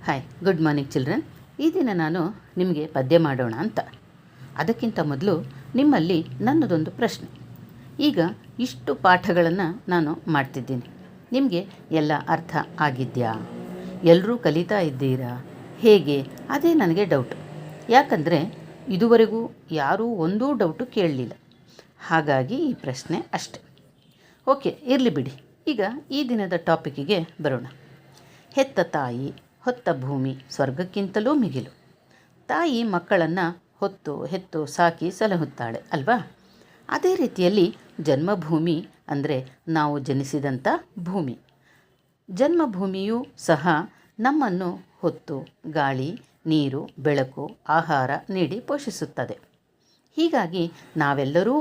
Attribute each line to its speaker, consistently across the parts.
Speaker 1: Hi, good morning children. ಈ ದಿನ ನಾನು ನಿಮಗೆ ಪದ್ಯ ಮಾಡೋಣ ಅಂತ. ಅದಕ್ಕಿಂತ ಮೊದಲು ನಿಮ್ಮಲ್ಲಿ ನನ್ನದೊಂದು ಪ್ರಶ್ನೆ. ಈಗ ಇಷ್ಟು ಪಾಠಗಳನ್ನು ನಾನು ಮಾಡ್ತಿದ್ದೀನಿ, ನಿಮಗೆ ಎಲ್ಲ ಅರ್ಥ ಆಗಿದೆಯಾ? ಎಲ್ಲರೂ ಕಲಿತಾ ಇದ್ದೀರಾ? ಹೇಗೆ? ಅದೇ ನನಗೆ ಡೌಟು. ಯಾಕಂದರೆ ಇದುವರೆಗೂ ಯಾರೂ ಒಂದೂ ಡೌಟು ಕೇಳಲಿಲ್ಲ, ಹಾಗಾಗಿ ಈ ಪ್ರಶ್ನೆ ಅಷ್ಟೆ. ಓಕೆ, ಇರಲಿ ಬಿಡಿ. ಈಗ ಈ ದಿನದ ಟಾಪಿಕ್ಕಿಗೆ ಬರೋಣ. ಹೆತ್ತ ತಾಯಿ, ಹೊತ್ತ ಭೂಮಿ ಸ್ವರ್ಗಕ್ಕಿಂತಲೂ ಮಿಗಿಲು. ತಾಯಿ ಮಕ್ಕಳನ್ನು ಹೆತ್ತು ಸಾಕಿ ಸಲಹುತ್ತಾಳೆ ಅಲ್ವಾ? ಅದೇ ರೀತಿಯಲ್ಲಿ ಜನ್ಮಭೂಮಿ ಅಂದರೆ ನಾವು ಜನಿಸಿದಂಥ ಭೂಮಿ. ಜನ್ಮಭೂಮಿಯೂ ಸಹ ನಮ್ಮನ್ನು ಹೊತ್ತು ಗಾಳಿ, ನೀರು, ಬೆಳಕು, ಆಹಾರ ನೀಡಿ ಪೋಷಿಸುತ್ತದೆ. ಹೀಗಾಗಿ ನಾವೆಲ್ಲರೂ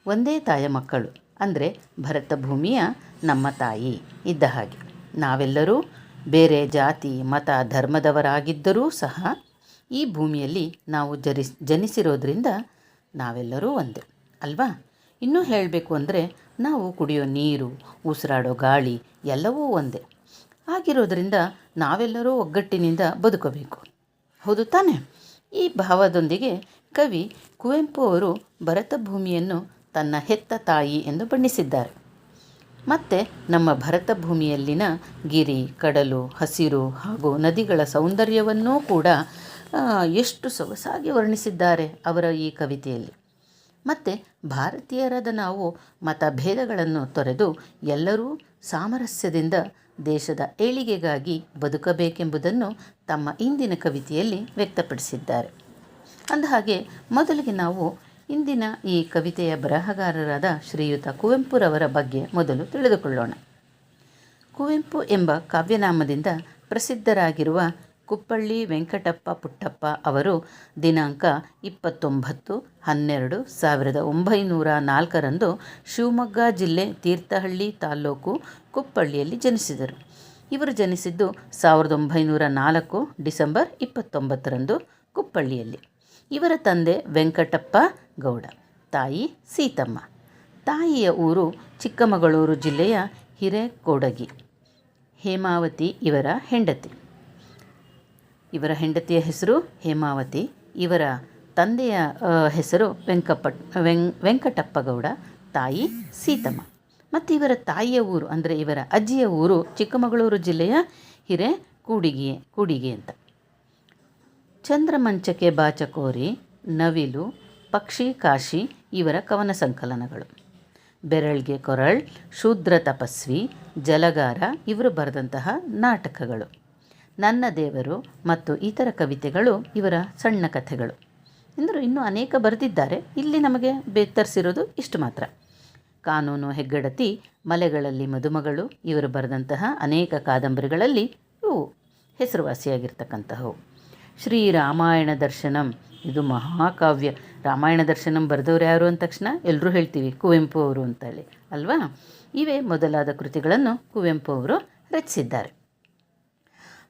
Speaker 1: ಒಂದೇ ತಾಯ ಮಕ್ಕಳು. ಅಂದರೆ ಭರತ ಭೂಮಿಯ ನಮ್ಮ ತಾಯಿ ಇದ್ದ ಹಾಗೆ. ನಾವೆಲ್ಲರೂ ಬೇರೆ ಜಾತಿ, ಮತ, ಧರ್ಮದವರಾಗಿದ್ದರೂ ಸಹ ಈ ಭೂಮಿಯಲ್ಲಿ ನಾವು ಜನಿಸಿರೋದ್ರಿಂದ ನಾವೆಲ್ಲರೂ ಒಂದೇ ಅಲ್ವಾ? ಇನ್ನೂ ಹೇಳಬೇಕು ಅಂದರೆ ನಾವು ಕುಡಿಯೋ ನೀರು, ಉಸಿರಾಡೋ ಗಾಳಿ ಎಲ್ಲವೂ ಒಂದೇ ಆಗಿರೋದ್ರಿಂದ ನಾವೆಲ್ಲರೂ ಒಗ್ಗಟ್ಟಿನಿಂದ ಬದುಕಬೇಕು. ಹೌದು ತಾನೇ? ಈ ಭಾವದೊಂದಿಗೆ ಕವಿ ಕುವೆಂಪು ಅವರು ಭರತ ಭೂಮಿಯನ್ನು ತನ್ನ ಹೆತ್ತ ತಾಯಿ ಎಂದು ಬಣ್ಣಿಸಿದ್ದಾರೆ. ಮತ್ತು ನಮ್ಮ ಭರತ ಭೂಮಿಯಲ್ಲಿನ ಗಿರಿ, ಕಡಲು, ಹಸಿರು ಹಾಗೂ ನದಿಗಳ ಸೌಂದರ್ಯವನ್ನೂ ಕೂಡ ಎಷ್ಟು ಸೊಗಸಾಗಿ ವರ್ಣಿಸಿದ್ದಾರೆ ಅವರ ಈ ಕವಿತೆಯಲ್ಲಿ. ಮತ್ತು ಭಾರತೀಯರಾದ ನಾವು ಮತಭೇದಗಳನ್ನು ತೊರೆದು ಎಲ್ಲರೂ ಸಾಮರಸ್ಯದಿಂದ ದೇಶದ ಏಳಿಗೆಗಾಗಿ ಬದುಕಬೇಕೆಂಬುದನ್ನು ತಮ್ಮ ಇಂದಿನ ಕವಿತೆಯಲ್ಲಿ ವ್ಯಕ್ತಪಡಿಸಿದ್ದಾರೆ. ಅಂದಹಾಗೆ ಮೊದಲಿಗೆ ನಾವು ಇಂದಿನ ಈ ಕವಿತೆಯ ಬರಹಗಾರರಾದ ಶ್ರೀಯುತ ಕುವೆಂಪುರವರ ಬಗ್ಗೆ ಮೊದಲು ತಿಳಿದುಕೊಳ್ಳೋಣ. ಕುವೆಂಪು ಎಂಬ ಕಾವ್ಯನಾಮದಿಂದ ಪ್ರಸಿದ್ಧರಾಗಿರುವ ಕುಪ್ಪಳ್ಳಿ ವೆಂಕಟಪ್ಪ ಪುಟ್ಟಪ್ಪ ಅವರು ದಿನಾಂಕ 29/12/1904 ಶಿವಮೊಗ್ಗ ಜಿಲ್ಲೆ ತೀರ್ಥಹಳ್ಳಿ ತಾಲ್ಲೂಕು ಕುಪ್ಪಳ್ಳಿಯಲ್ಲಿ ಜನಿಸಿದರು. ಇವರು ಜನಿಸಿದ್ದು 1904 ಡಿಸೆಂಬರ್ 29 ಕುಪ್ಪಳ್ಳಿಯಲ್ಲಿ. ಇವರ ತಂದೆ ವೆಂಕಟಪ್ಪ ಗೌಡ, ತಾಯಿ ಸೀತಮ್ಮ. ತಾಯಿಯ ಊರು ಚಿಕ್ಕಮಗಳೂರು ಜಿಲ್ಲೆಯ ಹಿರೇಕೊಡಗಿ. ಹೇಮಾವತಿ ಇವರ ಹೆಂಡತಿ. ಇವರ ಹೆಂಡತಿಯ ಹೆಸರು ಹೇಮಾವತಿ. ಇವರ ತಂದೆಯ ಹೆಸರು ವೆಂಕಟಪ್ಪ ಗೌಡ, ತಾಯಿ ಸೀತಮ್ಮ. ಮತ್ತು ಇವರ ತಾಯಿಯ ಊರು ಅಂದರೆ ಇವರ ಅಜ್ಜಿಯ ಊರು ಚಿಕ್ಕಮಗಳೂರು ಜಿಲ್ಲೆಯ ಕೂಡಿಗೆ ಅಂತ. ಚಂದ್ರಮಂಚಕೆ ಬಾಚಕೋರಿ, ನವಿಲು, ಪಕ್ಷಿ ಕಾಶಿ ಇವರ ಕವನ ಸಂಕಲನಗಳು. ಬೆರಳ್ಗೆ ಕೊರಳ್, ಶೂದ್ರ ತಪಸ್ವಿ, ಜಲಗಾರ ಇವರು ಬರೆದಂತಹ ನಾಟಕಗಳು. ನನ್ನ ದೇವರು ಮತ್ತು ಇತರ ಕವಿತೆಗಳು ಇವರ ಸಣ್ಣ ಕಥೆಗಳು. ಎಂದರು ಇನ್ನೂ ಅನೇಕ ಬರೆದಿದ್ದಾರೆ. ಇಲ್ಲಿ ನಮಗೆ ಬೇತರಿಸಿರೋದು ಇಷ್ಟು ಮಾತ್ರ. ಕಾನೂನು ಹೆಗ್ಗಡತಿ, ಮಲೆಗಳಲ್ಲಿ ಮದುಮಗಳು ಇವರು ಬರೆದಂತಹ ಅನೇಕ ಕಾದಂಬರಿಗಳಲ್ಲಿ ಇವು ಹೆಸರುವಾಸಿಯಾಗಿರ್ತಕ್ಕಂತಹವು. ಶ್ರೀ ರಾಮಾಯಣ ದರ್ಶನಂ, ಇದು ಮಹಾಕಾವ್ಯ. ರಾಮಾಯಣ ದರ್ಶನಂ ಬರೆದವರು ಯಾರು ಅಂದ ತಕ್ಷಣ ಎಲ್ಲರೂ ಹೇಳ್ತೀವಿ ಕುವೆಂಪು ಅವರು ಅಂತೇಳಿ ಅಲ್ವಾ? ಇವೇ ಮೊದಲಾದ ಕೃತಿಗಳನ್ನು ಕುವೆಂಪು ಅವರು ರಚಿಸಿದ್ದಾರೆ.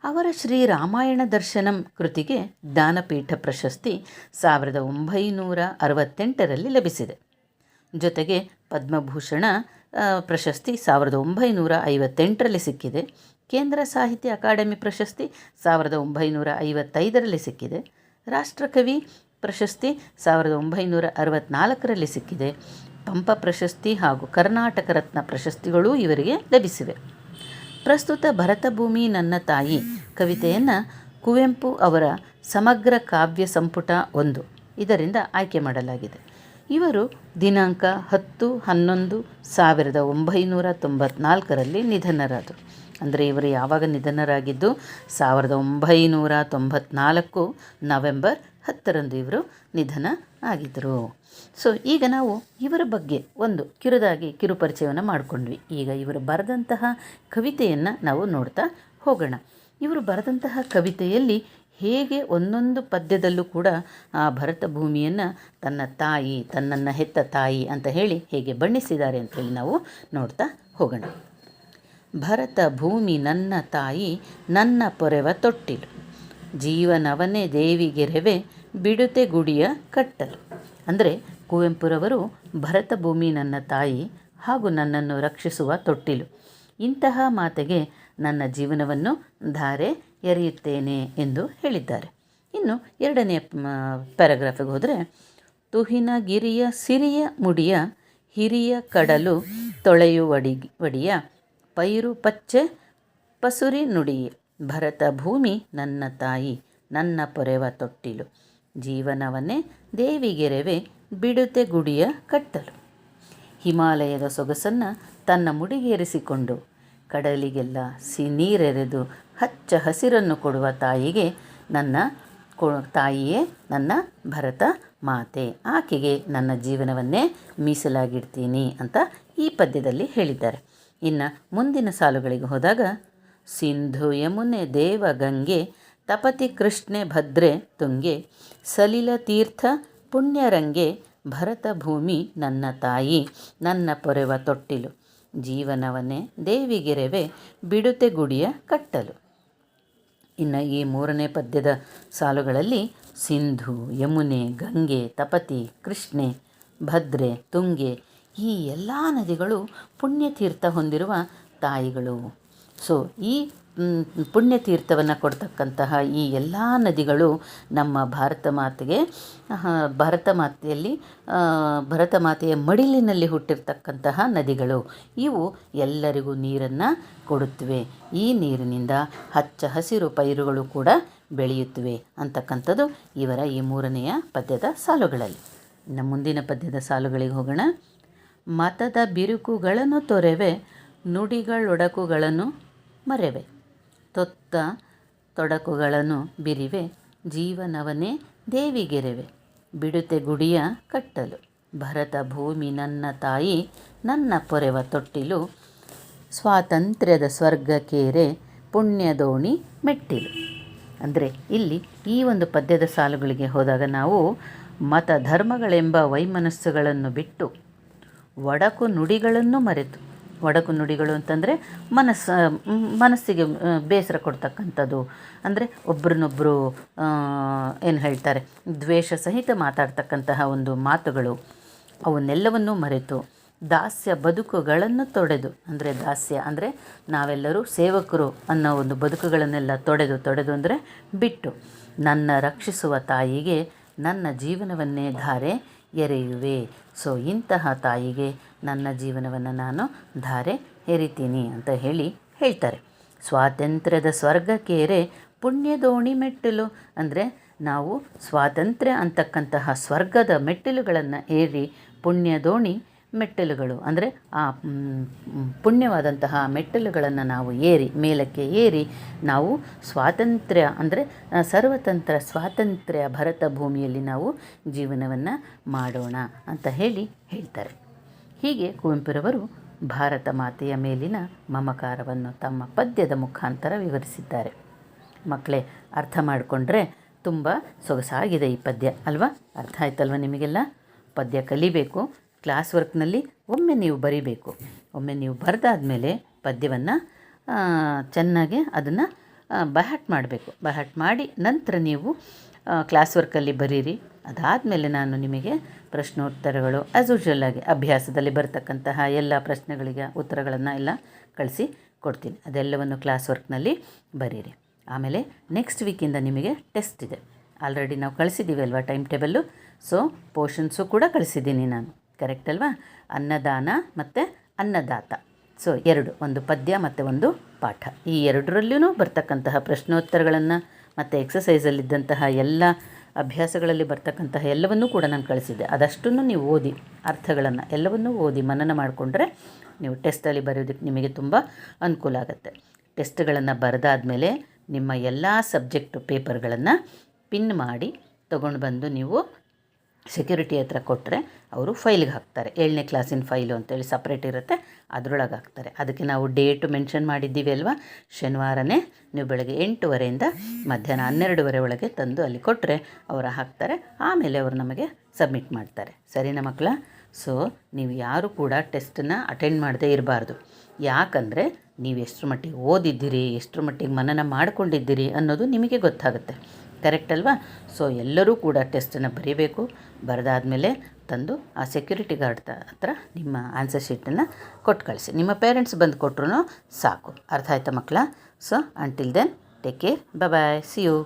Speaker 1: ಅವರ ಶ್ರೀ ರಾಮಾಯಣ ದರ್ಶನಂ ಕೃತಿಗೆ ಜ್ಞಾನಪೀಠ ಪ್ರಶಸ್ತಿ 1968 ಲಭಿಸಿದೆ. ಜೊತೆಗೆ ಪದ್ಮಭೂಷಣ ಪ್ರಶಸ್ತಿ 1958 ಸಿಕ್ಕಿದೆ. ಕೇಂದ್ರ ಸಾಹಿತ್ಯ ಅಕಾಡೆಮಿ ಪ್ರಶಸ್ತಿ 1955 ಸಿಕ್ಕಿದೆ. ರಾಷ್ಟ್ರಕವಿ ಪ್ರಶಸ್ತಿ 1964 ಸಿಕ್ಕಿದೆ. ಪಂಪ ಪ್ರಶಸ್ತಿ ಹಾಗೂ ಕರ್ನಾಟಕ ರತ್ನ ಪ್ರಶಸ್ತಿಗಳೂ ಇವರಿಗೆ ಲಭಿಸಿವೆ. ಪ್ರಸ್ತುತ ಭರತಭೂಮಿ ನನ್ನ ತಾಯಿ ಕವಿತೆಯನ್ನು ಕುವೆಂಪು ಅವರ ಸಮಗ್ರ ಕಾವ್ಯ ಸಂಪುಟ 1 ಇದರಿಂದ ಆಯ್ಕೆ ಮಾಡಲಾಗಿದೆ. ಇವರು ದಿನಾಂಕ 10/11/1994 ನಿಧನರಾದರು. ಅಂದರೆ ಇವರು ಯಾವಾಗ ನಿಧನರಾಗಿದ್ದು 1994 ನವೆಂಬರ್ 10 ಇವರು ನಿಧನ ಆಗಿದ್ದರು. ಸೊ ಈಗ ನಾವು ಇವರ ಬಗ್ಗೆ ಒಂದು ಕಿರುಪರಿಚಯವನ್ನು ಮಾಡಿಕೊಂಡ್ವಿ. ಈಗ ಇವರು ಬರೆದಂತಹ ಕವಿತೆಯನ್ನು ನಾವು ನೋಡ್ತಾ ಹೋಗೋಣ. ಇವರು ಬರೆದಂತಹ ಕವಿತೆಯಲ್ಲಿ ಹೇಗೆ ಒಂದೊಂದು ಪದ್ಯದಲ್ಲೂ ಕೂಡ ಆ ಭರತ ಭೂಮಿಯನ್ನು ತನ್ನ ತಾಯಿ, ತನ್ನನ್ನು ಹೆತ್ತ ತಾಯಿ ಅಂತ ಹೇಳಿ ಹೇಗೆ ಬಣ್ಣಿಸಿದ್ದಾರೆ ಅಂತೇಳಿ ನಾವು ನೋಡ್ತಾ ಹೋಗೋಣ. ಭರತ ಭೂಮಿ ನನ್ನ ತಾಯಿ, ನನ್ನ ಪೊರೆವ ತೊಟ್ಟಿಲು, ಜೀವನವನೇ ದೇವಿಗೆರೆವೆ, ಬಿಡುತೆ ಗುಡಿಯ ಕಟ್ಟಲು. ಅಂದರೆ ಕುವೆಂಪುರವರು ಭರತ ಭೂಮಿ ನನ್ನ ತಾಯಿ ಹಾಗೂ ನನ್ನನ್ನು ರಕ್ಷಿಸುವ ತೊಟ್ಟಿಲು, ಇಂತಹ ಮಾತೆಗೆ ನನ್ನ ಜೀವನವನ್ನು ಧಾರೆ ಎರೆಯುತ್ತೇನೆ ಎಂದು ಹೇಳಿದ್ದಾರೆ. ಇನ್ನು ಎರಡನೆಯ ಪ್ಯಾರಾಗ್ರಾಫಿಗೆ ಹೋದರೆ, ತುಹಿನ ಗಿರಿಯ ಸಿರಿಯ ಮುಡಿಯ ಹಿರಿಯ ಕಡಲು ತೊಳೆಯುವಡಿಯ ಪೈರು ಪಚ್ಚೆ ಪಸುರಿ ನುಡಿಯೇ ಭರತ ಭೂಮಿ ನನ್ನ ತಾಯಿ ನನ್ನ ಪೊರೆವ ತೊಟ್ಟಿಲು ಜೀವನವನ್ನೇ ದೇವಿಗೆರೆವೆ ಬಿಡುತ್ತೆ ಗುಡಿಯ ಕಟ್ಟಲು. ಹಿಮಾಲಯದ ಸೊಗಸನ್ನು ತನ್ನ ಮುಡಿಗೇರಿಸಿಕೊಂಡು ಕಡಲಿಗೆಲ್ಲ ನೀರೆರೆದು ಹಚ್ಚ ಹಸಿರನ್ನು ಕೊಡುವ ತಾಯಿಗೆ ತಾಯಿಯೇ ನನ್ನ ಭರತ ಮಾತೆ, ಆಕೆಗೆ ನನ್ನ ಜೀವನವನ್ನೇ ಮೀಸಲಾಗಿಡ್ತೀನಿ ಅಂತ ಈ ಪದ್ಯದಲ್ಲಿ ಹೇಳಿದ್ದಾರೆ. ಇನ್ನು ಮುಂದಿನ ಸಾಲುಗಳಿಗೆ ಹೋದಾಗ, ಸಿಂಧು ಯಮುನೆ ದೇವ ಗಂಗೆ ತಪತಿ ಕೃಷ್ಣೆ ಭದ್ರೆ ತುಂಗೆ ಸಲಿಲ ತೀರ್ಥ ಪುಣ್ಯರಂಗೆ ಭರತ ಭೂಮಿ ನನ್ನ ತಾಯಿ ನನ್ನ ಪೊರೆವ ತೊಟ್ಟಿಲು ಜೀವನವನ್ನೇ ದೇವಿಗೆರೆವೆ ಬಿಡುತ್ತೆ ಗುಡಿಯ ಕಟ್ಟಲು. ಇನ್ನು ಈ ಮೂರನೇ ಪದ್ಯದ ಸಾಲುಗಳಲ್ಲಿ ಸಿಂಧು, ಯಮುನೆ, ಗಂಗೆ, ತಪತಿ, ಕೃಷ್ಣೆ, ಭದ್ರೆ, ತುಂಗೆ ಈ ಎಲ್ಲ ನದಿಗಳು ಪುಣ್ಯತೀರ್ಥ ಹೊಂದಿರುವ ತಾಯಿಗಳು. ಸೊ ಈ ಪುಣ್ಯತೀರ್ಥವನ್ನು ಕೊಡ್ತಕ್ಕಂತಹ ಈ ಎಲ್ಲ ನದಿಗಳು ನಮ್ಮ ಭಾರತ ಮಾತೆಯ ಮಡಿಲಿನಲ್ಲಿ ಹುಟ್ಟಿರ್ತಕ್ಕಂತಹ ನದಿಗಳು. ಇವು ಎಲ್ಲರಿಗೂ ನೀರನ್ನು ಕೊಡುತ್ತವೆ. ಈ ನೀರಿನಿಂದ ಹಚ್ಚ ಹಸಿರು ಪೈರುಗಳು ಕೂಡ ಬೆಳೆಯುತ್ತವೆ ಅಂತಕ್ಕಂಥದ್ದು ಇವರ ಈ ಮೂರನೆಯ ಪದ್ಯದ ಸಾಲುಗಳಲ್ಲಿ. ಇನ್ನು ಮುಂದಿನ ಪದ್ಯದ ಸಾಲುಗಳಿಗೆ ಹೋಗೋಣ. ಮತದ ಬಿರುಕುಗಳನ್ನು ತೊರೆವೆ ನುಡಿಗಳೊಡಕುಗಳನ್ನು ಮರೆವೆ ತೊತ್ತ ತೊಡಕುಗಳನ್ನು ಬಿರಿವೆ ಜೀವನವನ್ನೇ ದೇವಿಗೆರೆವೆ ಬಿಡುತ್ತೆ ಗುಡಿಯ ಕಟ್ಟಲು ಭರತ ಭೂಮಿ ನನ್ನ ತಾಯಿ ನನ್ನ ಪೊರೆವ ತೊಟ್ಟಿಲು ಸ್ವಾತಂತ್ರ್ಯದ ಸ್ವರ್ಗಕ್ಕೇರೆ ಪುಣ್ಯದೋಣಿ ಮೆಟ್ಟಿಲು. ಅಂದರೆ ಇಲ್ಲಿ ಈ ಒಂದು ಪದ್ಯದ ಸಾಲುಗಳಿಗೆ ಹೋದಾಗ ನಾವು ಮತ ಧರ್ಮಗಳೆಂಬ ವೈಮನಸ್ಸುಗಳನ್ನು ಬಿಟ್ಟು ಒಡಕು ನುಡಿಗಳನ್ನು ಮರೆತು, ಒಡಕು ನುಡಿಗಳು ಅಂತಂದರೆ ಮನಸ್ಸಿಗೆ ಬೇಸರ ಕೊಡ್ತಕ್ಕಂಥದ್ದು, ಅಂದರೆ ಒಬ್ರನ್ನೊಬ್ಬರು ಏನು ಹೇಳ್ತಾರೆ ದ್ವೇಷ ಸಹಿತ ಮಾತಾಡ್ತಕ್ಕಂತಹ ಒಂದು ಮಾತುಗಳು, ಅವನ್ನೆಲ್ಲವನ್ನೂ ಮರೆತು ದಾಸ್ಯ ಬದುಕುಗಳನ್ನು ತೊಡೆದು, ಅಂದರೆ ದಾಸ್ಯ ಅಂದರೆ ನಾವೆಲ್ಲರೂ ಸೇವಕರು ಅನ್ನೋ ಒಂದು ಬದುಕುಗಳನ್ನೆಲ್ಲ ತೊಡೆದು ಅಂದರೆ ಬಿಟ್ಟು ನನ್ನ ರಕ್ಷಿಸುವ ತಾಯಿಗೆ ನನ್ನ ಜೀವನವನ್ನೇ ಧಾರೆ ಎರೆಯುವೆ. ಸೊ ಇಂತಹ ತಾಯಿಗೆ ನನ್ನ ಜೀವನವನ್ನು ನಾನು ಧಾರೆ ಎರಿತೀನಿ ಅಂತ ಹೇಳ್ತಾರೆ. ಸ್ವಾತಂತ್ರ್ಯದ ಸ್ವರ್ಗಕ್ಕೇರೆ ಪುಣ್ಯದೋಣಿ ಮೆಟ್ಟಿಲು, ಅಂದರೆ ನಾವು ಸ್ವಾತಂತ್ರ್ಯ ಅಂತಕ್ಕಂತಹ ಸ್ವರ್ಗದ ಮೆಟ್ಟಿಲುಗಳನ್ನು ಏರಿ ಪುಣ್ಯದೋಣಿ ಮೆಟ್ಟಿಲುಗಳು ಅಂದರೆ ಆ ಪುಣ್ಯವಾದಂತಹ ಮೆಟ್ಟಿಲುಗಳನ್ನು ನಾವು ಮೇಲಕ್ಕೆ ಏರಿ ನಾವು ಸ್ವಾತಂತ್ರ್ಯ ಅಂದರೆ ಸ್ವಾತಂತ್ರ್ಯ ಭರತ ಭೂಮಿಯಲ್ಲಿ ನಾವು ಜೀವನವನ್ನು ಮಾಡೋಣ ಅಂತ ಹೇಳ್ತಾರೆ. ಹೀಗೆ ಕುವೆಂಪುರವರು ಭಾರತ ಮಾತೆಯ ಮೇಲಿನ ಮಮಕಾರವನ್ನು ತಮ್ಮ ಪದ್ಯದ ಮುಖಾಂತರ ವಿವರಿಸಿದ್ದಾರೆ. ಮಕ್ಕಳೇ, ಅರ್ಥ ಮಾಡಿಕೊಂಡ್ರೆ ತುಂಬ ಸೊಗಸಾಗಿದೆ ಈ ಪದ್ಯ ಅಲ್ವಾ? ಅರ್ಥ ಆಯ್ತಲ್ವ ನಿಮಗೆಲ್ಲ? ಪದ್ಯ ಕಲಿಬೇಕು, ಕ್ಲಾಸ್ ವರ್ಕ್ನಲ್ಲಿ ಒಮ್ಮೆ ನೀವು ಬರಿಬೇಕು. ಒಮ್ಮೆ ನೀವು ಬರೆದಾದ್ಮೇಲೆ ಪದ್ಯವನ್ನು ಚೆನ್ನಾಗಿ ಅದನ್ನು ಬಹಟ್ ಮಾಡಬೇಕು. ಬಹಟ್ ಮಾಡಿ ನಂತರ ನೀವು ಕ್ಲಾಸ್ ವರ್ಕಲ್ಲಿ ಬರೀರಿ. ಅದಾದಮೇಲೆ ನಾನು ನಿಮಗೆ ಪ್ರಶ್ನೋತ್ತರಗಳು ಆ್ಯಸ್ ಯೂಶ್ವಲ್ ಆಗಿ ಅಭ್ಯಾಸದಲ್ಲಿ ಬರ್ತಕ್ಕಂತಹ ಎಲ್ಲ ಪ್ರಶ್ನೆಗಳಿಗೆ ಉತ್ತರಗಳನ್ನು ಎಲ್ಲ ಕಳಿಸಿ ಕೊಡ್ತೀನಿ. ಅದೆಲ್ಲವನ್ನು ಕ್ಲಾಸ್ ವರ್ಕ್ನಲ್ಲಿ ಬರೀರಿ. ಆಮೇಲೆ ನೆಕ್ಸ್ಟ್ ವೀಕಿಂದ ನಿಮಗೆ ಟೆಸ್ಟ್ ಇದೆ. ಆಲ್ರೆಡಿ ನಾವು ಕಳಿಸಿದ್ದೀವಿ ಅಲ್ವಾ ಟೈಮ್ ಟೇಬಲ್ಲು. ಸೊ ಪೋರ್ಷನ್ಸು ಕೂಡ ಕಳಿಸಿದ್ದೀನಿ ನಾನು, ಕರೆಕ್ಟ್ ಅಲ್ವಾ? ಅನ್ನದಾನ ಮತ್ತು ಅನ್ನದಾತ. ಸೊ ಒಂದು ಪದ್ಯ ಮತ್ತು ಒಂದು ಪಾಠ, ಈ ಎರಡರಲ್ಲೂ ಬರ್ತಕ್ಕಂತಹ ಪ್ರಶ್ನೋತ್ತರಗಳನ್ನು ಮತ್ತು ಎಕ್ಸಸೈಸಲ್ಲಿದ್ದಂತಹ ಎಲ್ಲ ಅಭ್ಯಾಸಗಳಲ್ಲಿ ಬರ್ತಕ್ಕಂತಹ ಎಲ್ಲವನ್ನೂ ಕೂಡ ನಾನು ಕಳಿಸಿದ್ದೆ. ಅದಷ್ಟನ್ನು ನೀವು ಓದಿ, ಅರ್ಥಗಳನ್ನು ಎಲ್ಲವನ್ನೂ ಓದಿ ಮನನ ಮಾಡಿಕೊಂಡ್ರೆ ನೀವು ಟೆಸ್ಟಲ್ಲಿ ಬರೆಯೋದಕ್ಕೆ ನಿಮಗೆ ತುಂಬ ಅನುಕೂಲ ಆಗುತ್ತೆ. ಟೆಸ್ಟ್ಗಳನ್ನು ಬರೆದಾದ್ಮೇಲೆ ನಿಮ್ಮ ಎಲ್ಲ ಸಬ್ಜೆಕ್ಟು ಪೇಪರ್ಗಳನ್ನು ಪಿನ್ ಮಾಡಿ ತೊಗೊಂಡು ಬಂದು ನೀವು ಸೆಕ್ಯೂರಿಟಿ ಹತ್ರ ಕೊಟ್ಟರೆ ಅವರು ಫೈಲ್ಗೆ ಹಾಕ್ತಾರೆ. 7ನೇ ಕ್ಲಾಸಿನ ಫೈಲು ಅಂತೇಳಿ ಸಪ್ರೇಟ್ ಇರುತ್ತೆ, ಅದರೊಳಗೆ ಹಾಕ್ತಾರೆ. ಅದಕ್ಕೆ ನಾವು ಡೇಟು ಮೆನ್ಷನ್ ಮಾಡಿದ್ದೀವಿ ಅಲ್ವಾ? ಶನಿವಾರನೇ ನೀವು ಬೆಳಗ್ಗೆ 8:30 ಮಧ್ಯಾಹ್ನ 12:00 ಒಳಗೆ ತಂದು ಅಲ್ಲಿ ಕೊಟ್ಟರೆ ಅವರು ಹಾಕ್ತಾರೆ. ಆಮೇಲೆ ಅವರು ನಮಗೆ ಸಬ್ಮಿಟ್ ಮಾಡ್ತಾರೆ. ಸರಿನಾ ಮಕ್ಕಳ? ಸೊ ನೀವು ಯಾರು ಕೂಡ ಟೆಸ್ಟನ್ನು ಅಟೆಂಡ್ ಮಾಡದೇ ಇರಬಾರ್ದು. ಯಾಕಂದರೆ ನೀವು ಎಷ್ಟರ ಮಟ್ಟಿಗೆ ಓದಿದ್ದೀರಿ, ಎಷ್ಟರ ಮಟ್ಟಿಗೆ ಮನನ ಮಾಡಿಕೊಂಡಿದ್ದೀರಿ ಅನ್ನೋದು ನಿಮಗೆ ಗೊತ್ತಾಗುತ್ತೆ. ಕರೆಕ್ಟ್ ಅಲ್ವಾ? ಸೊ ಎಲ್ಲರೂ ಕೂಡ ಟೆಸ್ಟನ್ನು ಬರೀಬೇಕು. ಬರೆದಾದ್ಮೇಲೆ ತಂದು ಆ ಸೆಕ್ಯೂರಿಟಿ ಗಾರ್ಡ್ ಹತ್ರ ನಿಮ್ಮ ಆನ್ಸರ್ ಶೀಟನ್ನು ಕೊಟ್ಟು ಕಳಿಸಿ. ನಿಮ್ಮ ಪೇರೆಂಟ್ಸ್ ಬಂದು ಕೊಟ್ಟರು ಸಾಕು. ಅರ್ಥ ಆಯ್ತಾ ಮಕ್ಕಳ? So until then take care, bye, see you.